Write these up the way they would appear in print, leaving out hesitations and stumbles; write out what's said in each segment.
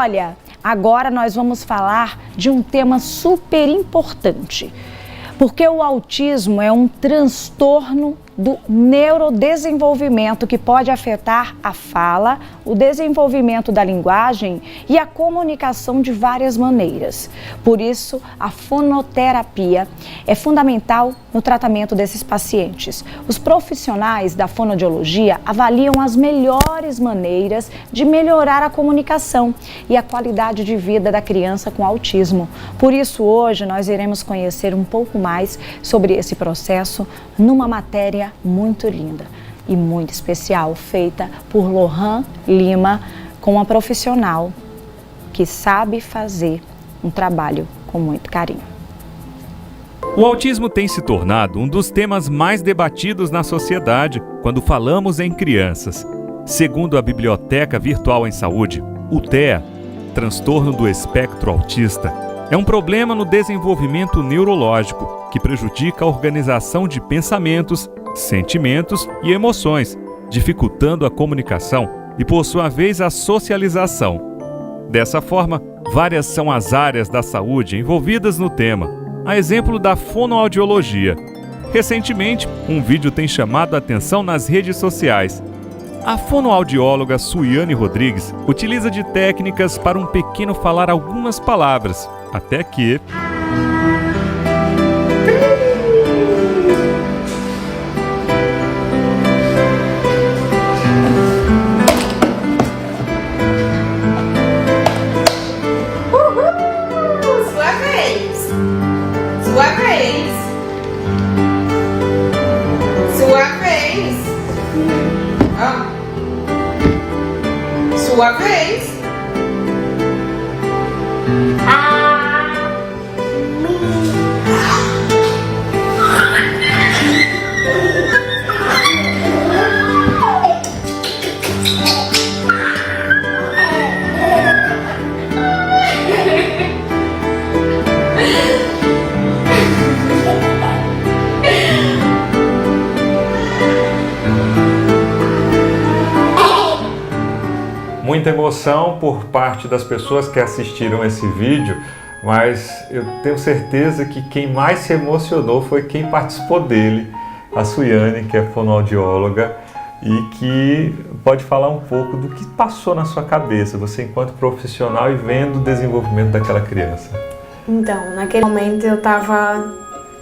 Olha, agora nós vamos falar de um tema super importante, porque o autismo é um transtorno do neurodesenvolvimento que pode afetar a fala, o desenvolvimento da linguagem e a comunicação de várias maneiras. Por isso, a fonoterapia é fundamental no tratamento desses pacientes. Os profissionais da fonoaudiologia avaliam as melhores maneiras de melhorar a comunicação e a qualidade de vida da criança com autismo. Por isso, hoje nós iremos conhecer um pouco mais sobre esse processo numa matéria muito linda e muito especial, feita por Lohan Lima, com uma profissional que sabe fazer um trabalho com muito carinho. O autismo tem se tornado um dos temas mais debatidos na sociedade quando falamos em crianças. Segundo a Biblioteca Virtual em Saúde, o TEA, transtorno do espectro autista, é um problema no desenvolvimento neurológico que prejudica a organização de pensamentos, sentimentos e emoções, dificultando a comunicação e, por sua vez, a socialização. Dessa forma, várias são as áreas da saúde envolvidas no tema, a exemplo da fonoaudiologia. Recentemente, um vídeo tem chamado a atenção nas redes sociais. A fonoaudióloga Suiane Rodrigues utiliza de técnicas para um pequeno falar algumas palavras, até que... Sua vez. Muita emoção por parte das pessoas que assistiram esse vídeo, mas eu tenho certeza que quem mais se emocionou foi quem participou dele, a Suiane, que é fonoaudióloga e que pode falar um pouco do que passou na sua cabeça, você enquanto profissional e vendo o desenvolvimento daquela criança. Então, naquele momento eu estava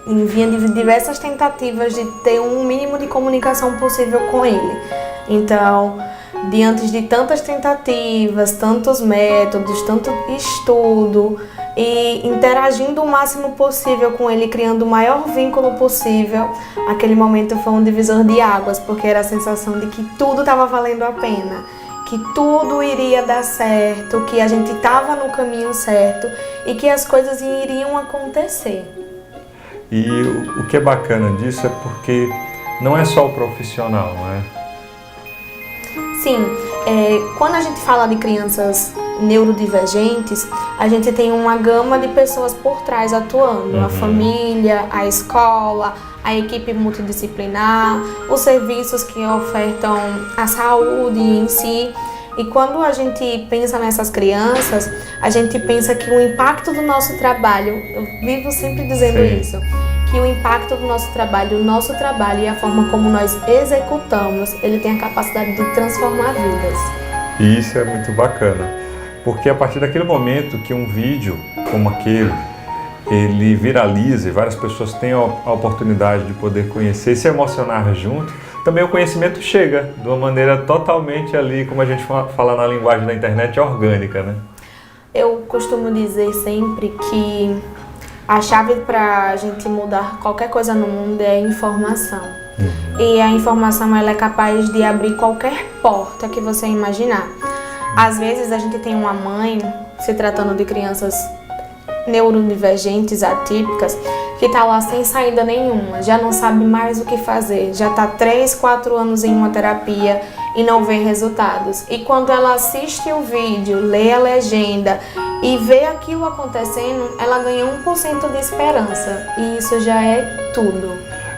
em via de diversas tentativas de ter um mínimo de comunicação possível com ele. Então, diante de tantas tentativas, tantos métodos, tanto estudo e interagindo o máximo possível com ele, criando o maior vínculo possível, aquele momento foi um divisor de águas, porque era a sensação de que tudo estava valendo a pena, que tudo iria dar certo, que a gente estava no caminho certo e que as coisas iriam acontecer. E o que é bacana disso é porque não é só o profissional, não é? Sim, quando a gente fala de crianças neurodivergentes, a gente tem uma gama de pessoas por trás atuando, a família, a escola, a equipe multidisciplinar, os serviços que ofertam a saúde em si. E quando a gente pensa nessas crianças, a gente pensa que o impacto do nosso trabalho, eu vivo sempre dizendo isso, que o impacto do nosso trabalho, o nosso trabalho e a forma como nós executamos, ele tem a capacidade de transformar vidas. E isso é muito bacana, porque a partir daquele momento que um vídeo como aquele, ele viraliza e várias pessoas têm a oportunidade de poder conhecer e se emocionar junto, também o conhecimento chega de uma maneira totalmente ali, como a gente fala na linguagem da internet, orgânica, né? Eu costumo dizer sempre que a chave para a gente mudar qualquer coisa no mundo é a informação. E a informação ela é capaz de abrir qualquer porta que você imaginar. Às vezes a gente tem uma mãe, se tratando de crianças neurodivergentes, atípicas, que está lá sem saída nenhuma, já não sabe mais o que fazer, já está 3, 4 anos em uma terapia e não vê resultados. E quando ela assiste o vídeo, lê a legenda e vê aquilo acontecendo, ela ganha 1% de esperança. E isso já é tudo.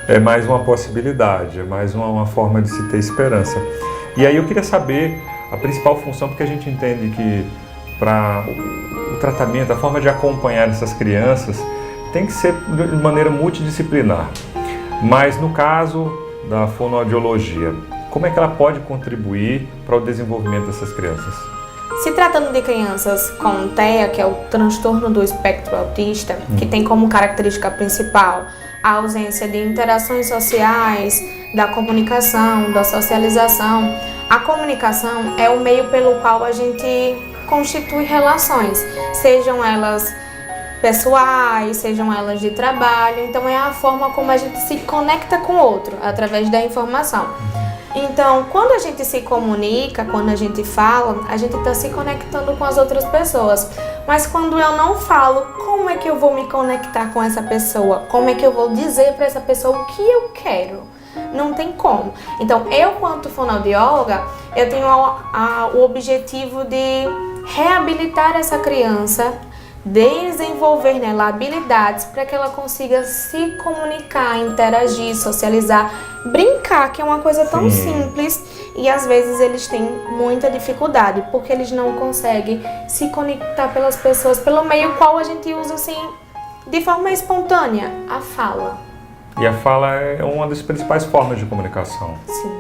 É mais uma possibilidade, é mais uma forma de se ter esperança. E aí eu queria saber a principal função, porque a gente entende que para o tratamento, a forma de acompanhar essas crianças tem que ser de maneira multidisciplinar. Mas no caso da fonoaudiologia, como é que ela pode contribuir para o desenvolvimento dessas crianças? Se tratando de crianças com TEA, que é o transtorno do espectro autista, que tem como característica principal a ausência de interações sociais, da comunicação, da socialização, a comunicação é o meio pelo qual a gente constitui relações, sejam elas pessoais, sejam elas de trabalho. Então é a forma como a gente se conecta com o outro, através da informação. Então, quando a gente se comunica, quando a gente fala, a gente está se conectando com as outras pessoas. Mas quando eu não falo, como é que eu vou me conectar com essa pessoa? Como é que eu vou dizer para essa pessoa o que eu quero? Não tem como. Então, eu, quanto fonoaudióloga, eu tenho o objetivo de reabilitar essa criança, desenvolver nela habilidades para que ela consiga se comunicar, interagir, socializar, brincar, que é uma coisa tão simples, e às vezes eles têm muita dificuldade porque eles não conseguem se conectar pelas pessoas pelo meio qual a gente usa assim de forma espontânea, a fala. E a fala é uma das principais formas de comunicação. Sim.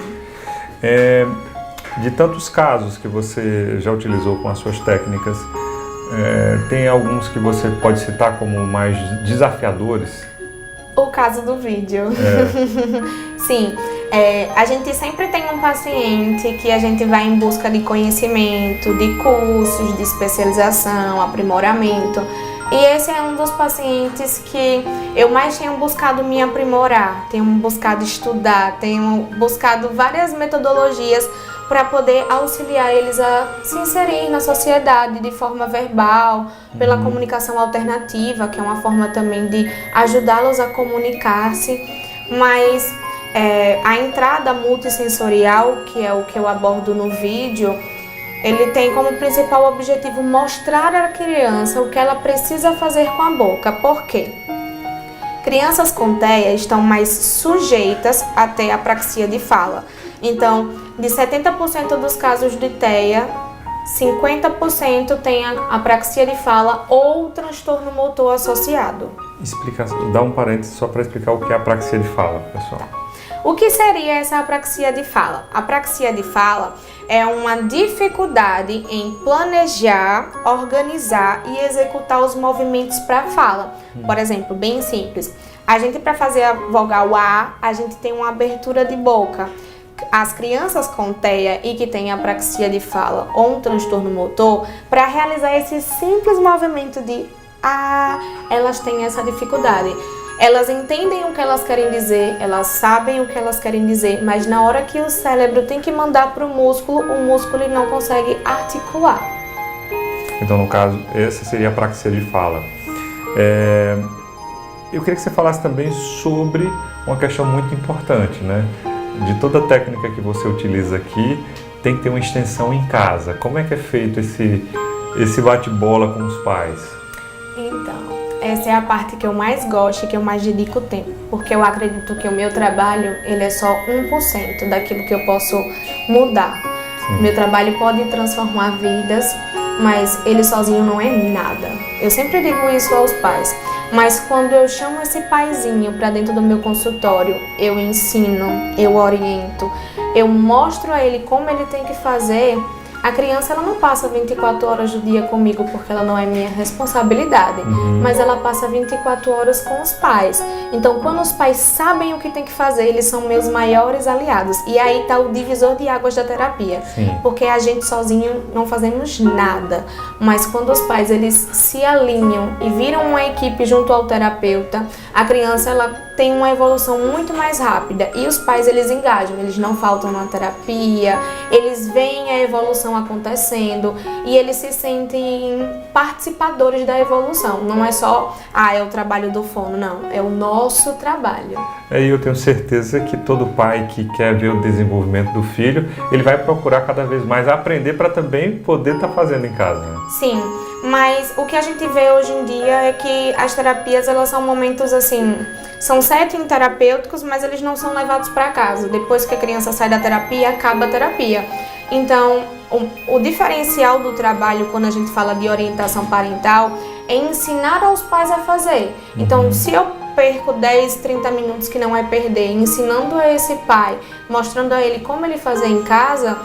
De tantos casos que você já utilizou com as suas técnicas, tem alguns que você pode citar como mais desafiadores? O caso do vídeo. Sim, a gente sempre tem um paciente que a gente vai em busca de conhecimento, de cursos, de especialização, aprimoramento. E esse é um dos pacientes que eu mais tenho buscado me aprimorar, tenho buscado estudar, tenho buscado várias metodologias para poder auxiliar eles a se inserir na sociedade de forma verbal, pela comunicação alternativa, que é uma forma também de ajudá-los a comunicar-se. Mas a entrada multissensorial, que é o que eu abordo no vídeo, ele tem como principal objetivo mostrar à criança o que ela precisa fazer com a boca. Por quê? Crianças com TEA estão mais sujeitas a ter apraxia de fala. Então, de 70% dos casos de TEA, 50% tem a apraxia de fala ou transtorno motor associado. Dá um parênteses só para explicar o que é apraxia de fala, pessoal. O que seria essa apraxia de fala? A apraxia de fala é uma dificuldade em planejar, organizar e executar os movimentos para a fala. Por exemplo, bem simples. A gente, para fazer a vogal A, a gente tem uma abertura de boca. As crianças com TEA e que têm apraxia de fala ou um transtorno motor, para realizar esse simples movimento de A, elas têm essa dificuldade. Elas entendem o que elas querem dizer, elas sabem o que elas querem dizer, mas na hora que o cérebro tem que mandar para o músculo ele não consegue articular. Então, no caso, essa seria a apraxia de fala. Eu queria que você falasse também sobre uma questão muito importante, né? De toda a técnica que você utiliza aqui, tem que ter uma extensão em casa. Como é que é feito esse bate-bola com os pais? Então, essa é a parte que eu mais gosto e que eu mais dedico tempo, porque eu acredito que o meu trabalho ele é só 1% daquilo que eu posso mudar. Sim. Meu trabalho pode transformar vidas, mas ele sozinho não é nada. Eu sempre digo isso aos pais, mas quando eu chamo esse paizinho para dentro do meu consultório, eu ensino, eu oriento, eu mostro a ele como ele tem que fazer. A criança ela não passa 24 horas do dia comigo porque ela não é minha responsabilidade, mas ela passa 24 horas com os pais. Então, quando os pais sabem o que tem que fazer, eles são meus maiores aliados. E aí está o divisor de águas da terapia. Sim. Porque a gente sozinho não fazemos nada. Mas quando os pais eles se alinham e viram uma equipe junto ao terapeuta, a criança ela tem uma evolução muito mais rápida. E os pais eles engajam, eles não faltam na terapia, eles veem a evolução acontecendo e eles se sentem participadores da evolução. Não é só, é o trabalho do fono, não. É o nosso trabalho. E eu tenho certeza que todo pai que quer ver o desenvolvimento do filho, ele vai procurar cada vez mais aprender para também poder estar fazendo em casa, né? Sim, mas o que a gente vê hoje em dia é que as terapias, elas são momentos assim, são setting terapêuticos, mas eles não são levados para casa. Depois que a criança sai da terapia, acaba a terapia. Então, o diferencial do trabalho quando a gente fala de orientação parental é ensinar aos pais a fazer. Então, se eu perco 10, 30 minutos, que não é perder, ensinando a esse pai, mostrando a ele como ele fazer em casa,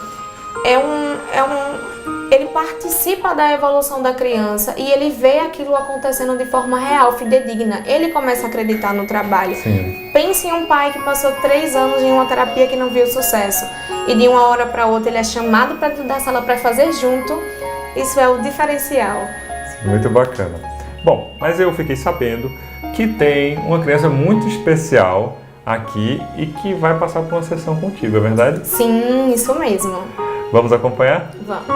ele participa da evolução da criança e ele vê aquilo acontecendo de forma real, fidedigna. Ele começa a acreditar no trabalho. Sim. Pense em um pai que passou 3 anos em uma terapia que não viu sucesso e de uma hora para outra ele é chamado para dentro da sala para fazer junto. Isso é o diferencial. Muito bacana. Bom, mas eu fiquei sabendo que tem uma criança muito especial aqui e que vai passar por uma sessão contigo, é verdade? Sim, isso mesmo. Vamos acompanhar? Vamos.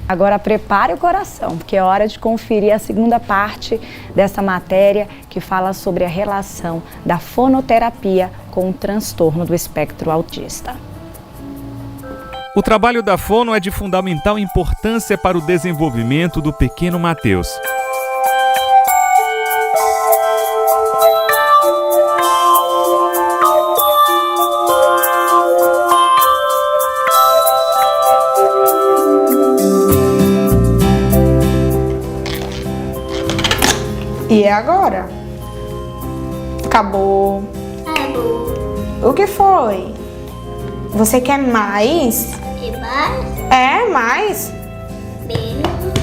Agora prepare o coração, porque é hora de conferir a segunda parte dessa matéria que fala sobre a relação da fonoterapia com o transtorno do espectro autista. O trabalho da fono é de fundamental importância para o desenvolvimento do pequeno Mateus. E é agora? Acabou. O que foi? Você quer mais? E mais? É, mais? Menos?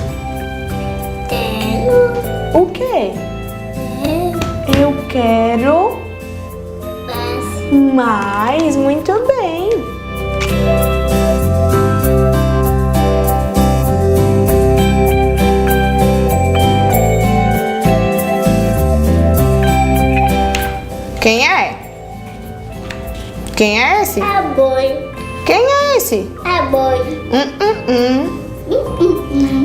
Quero O quê? Eu quero mais. Muito bem. Quem é? Quem é esse? É boi. Quem é esse? É boi.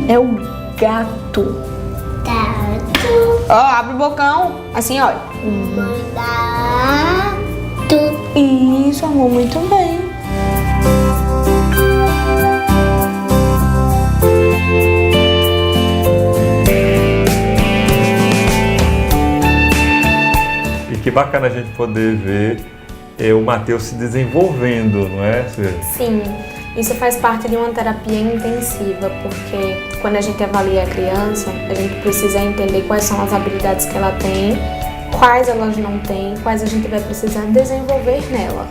É o gato. Tato. Ó, abre o bocão. Assim, olha. Mandato. Isso, amor, muito bem. E que bacana a gente poder ver o Mateus se desenvolvendo, não é, Sueli? Sim, isso faz parte de uma terapia intensiva, porque quando a gente avalia a criança, a gente precisa entender quais são as habilidades que ela tem, quais elas não têm, quais a gente vai precisar desenvolver nela.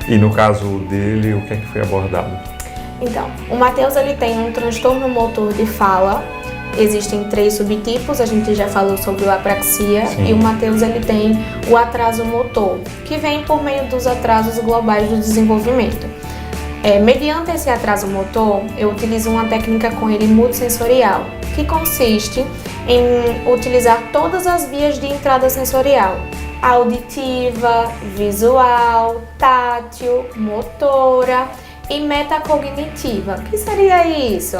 E no caso dele, o que é que foi abordado? Então, o Mateus, ele tem um transtorno motor de fala. Existem 3 subtipos, a gente já falou sobre o apraxia. Sim. E o Mateus, ele tem o atraso motor, que vem por meio dos atrasos globais do desenvolvimento. Mediante esse atraso motor, eu utilizo uma técnica com ele multissensorial, que consiste em utilizar todas as vias de entrada sensorial: auditiva, visual, tátil, motora e metacognitiva. O que seria isso?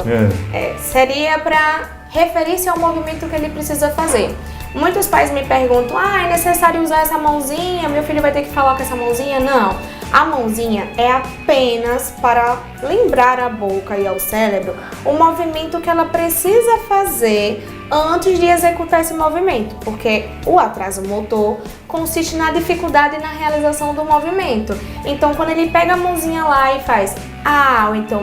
Seria para referir-se ao movimento que ele precisa fazer. Muitos pais me perguntam: é necessário usar essa mãozinha? Meu filho vai ter que falar com essa mãozinha? Não. A mãozinha é apenas para lembrar a boca e ao cérebro o movimento que ela precisa fazer antes de executar esse movimento, porque o atraso motor consiste na dificuldade na realização do movimento. Então, quando ele pega a mãozinha lá e faz ou então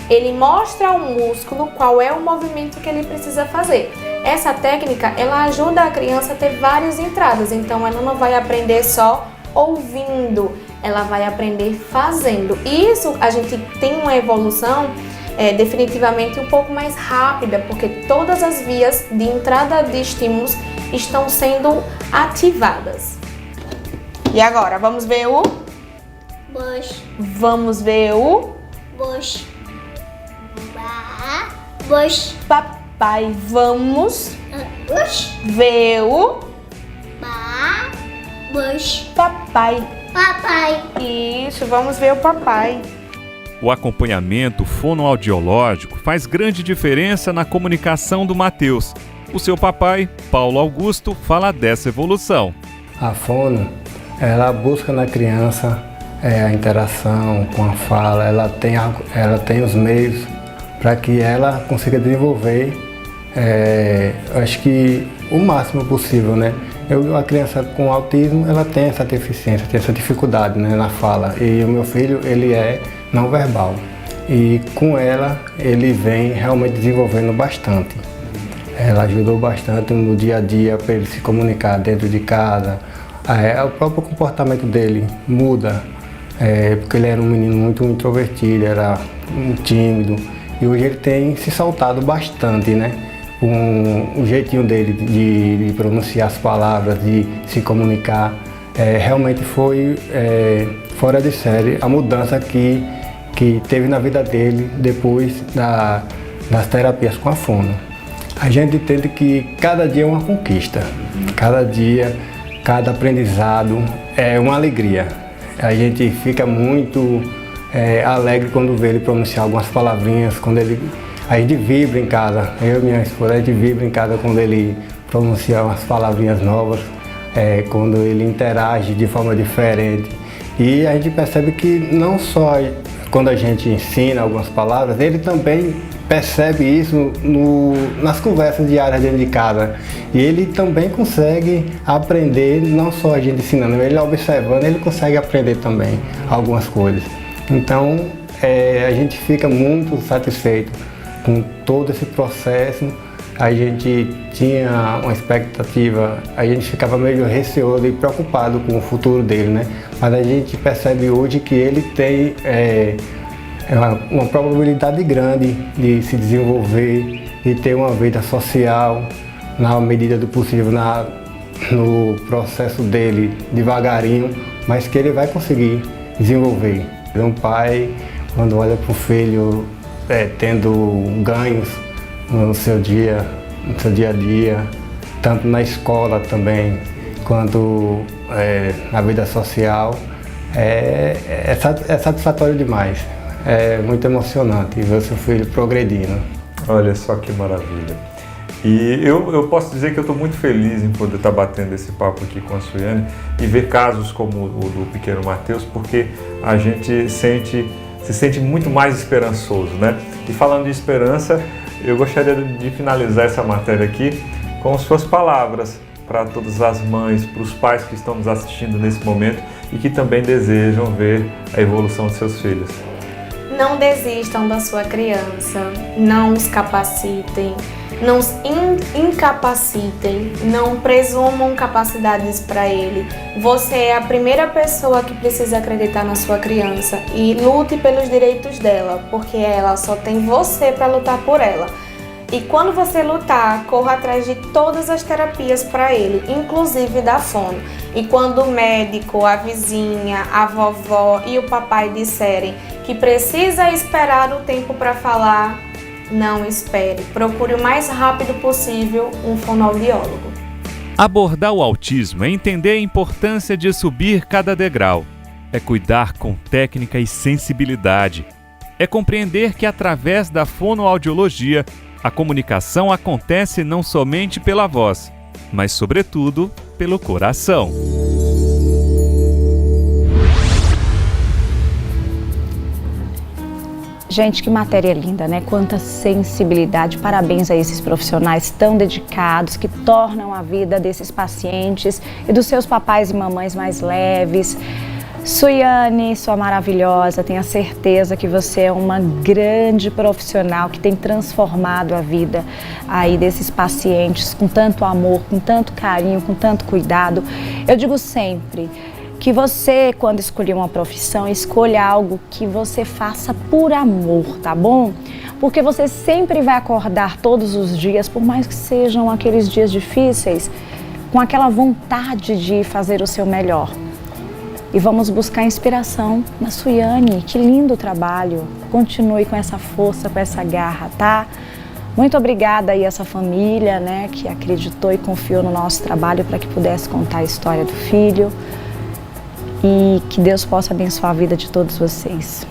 ele mostra ao músculo qual é o movimento que ele precisa fazer. Essa técnica, ela ajuda a criança a ter várias entradas, então ela não vai aprender só ouvindo, ela vai aprender fazendo. E isso a gente tem uma evolução definitivamente um pouco mais rápida, porque todas as vias de entrada de estímulos estão sendo ativadas. E agora, vamos ver o... Bush. Vamos ver o... Bush. Bush. Papai. Vamos Bush. ver o... Bush. Papai. Papai. Isso, vamos ver o papai. O acompanhamento fonoaudiológico faz grande diferença na comunicação do Mateus. O seu papai, Paulo Augusto, fala dessa evolução. A fono, ela busca na criança a interação com a fala, ela tem os meios para que ela consiga desenvolver, acho que o máximo possível, né? A criança com autismo, ela tem essa deficiência, tem essa dificuldade, né, na fala. E o meu filho, ele é não verbal. E com ela, ele vem realmente desenvolvendo bastante. Ela ajudou bastante no dia a dia para ele se comunicar dentro de casa. O próprio comportamento dele muda, porque ele era um menino muito introvertido, era tímido. E hoje ele tem se soltado bastante, né? O jeitinho dele de pronunciar as palavras, de se comunicar, realmente foi fora de série a mudança que teve na vida dele depois das terapias com a fono. A gente entende que cada dia é uma conquista, cada dia, cada aprendizado é uma alegria. A gente fica muito alegre quando vê ele pronunciar algumas palavrinhas, a gente vibra em casa, eu e minha esposa, a gente vibra em casa quando ele pronuncia umas palavrinhas novas, quando ele interage de forma diferente. E a gente percebe que não só quando a gente ensina algumas palavras, ele também percebe isso nas conversas diárias dentro de casa. E ele também consegue aprender, não só a gente ensinando, ele observando, ele consegue aprender também algumas coisas. Então, a gente fica muito satisfeito com todo esse processo. A gente tinha uma expectativa, a gente ficava meio receoso e preocupado com o futuro dele, né? Mas a gente percebe hoje que ele tem uma probabilidade grande de se desenvolver, de ter uma vida social, na medida do possível, no processo dele, devagarinho, mas que ele vai conseguir desenvolver. Um pai, quando olha para o filho tendo ganhos no seu dia a dia, tanto na escola também, quanto na vida social, é satisfatório demais. É muito emocionante ver o seu filho progredindo. Olha só que maravilha. E eu posso dizer que eu estou muito feliz em poder estar batendo esse papo aqui com a Suiane e ver casos como o do pequeno Mateus, porque a gente se sente muito mais esperançoso, né? E falando de esperança, eu gostaria de finalizar essa matéria aqui com suas palavras para todas as mães, para os pais que estão nos assistindo nesse momento e que também desejam ver a evolução de seus filhos. Não desistam da sua criança, não os capacitem, não os incapacitem, não presumam capacidades para ele. Você é a primeira pessoa que precisa acreditar na sua criança e lute pelos direitos dela, porque ela só tem você para lutar por ela. E quando você lutar, corra atrás de todas as terapias para ele, inclusive da fono. E quando o médico, a vizinha, a vovó e o papai disserem que precisa esperar o tempo para falar, não espere. Procure o mais rápido possível um fonoaudiólogo. Abordar o autismo é entender a importância de subir cada degrau. É cuidar com técnica e sensibilidade. É compreender que através da fonoaudiologia, a comunicação acontece não somente pela voz, mas sobretudo pelo coração. Gente, que matéria linda, né? Quanta sensibilidade. Parabéns a esses profissionais tão dedicados que tornam a vida desses pacientes e dos seus papais e mamães mais leves. Suiane, sua maravilhosa, tenho a certeza que você é uma grande profissional que tem transformado a vida aí desses pacientes com tanto amor, com tanto carinho, com tanto cuidado. Eu digo sempre que você, quando escolher uma profissão, escolha algo que você faça por amor, tá bom? Porque você sempre vai acordar todos os dias, por mais que sejam aqueles dias difíceis, com aquela vontade de fazer o seu melhor. E vamos buscar inspiração na Suiane. Que lindo trabalho. Continue com essa força, com essa garra, tá? Muito obrigada aí a essa família, né, que acreditou e confiou no nosso trabalho para que pudesse contar a história do filho. E que Deus possa abençoar a vida de todos vocês.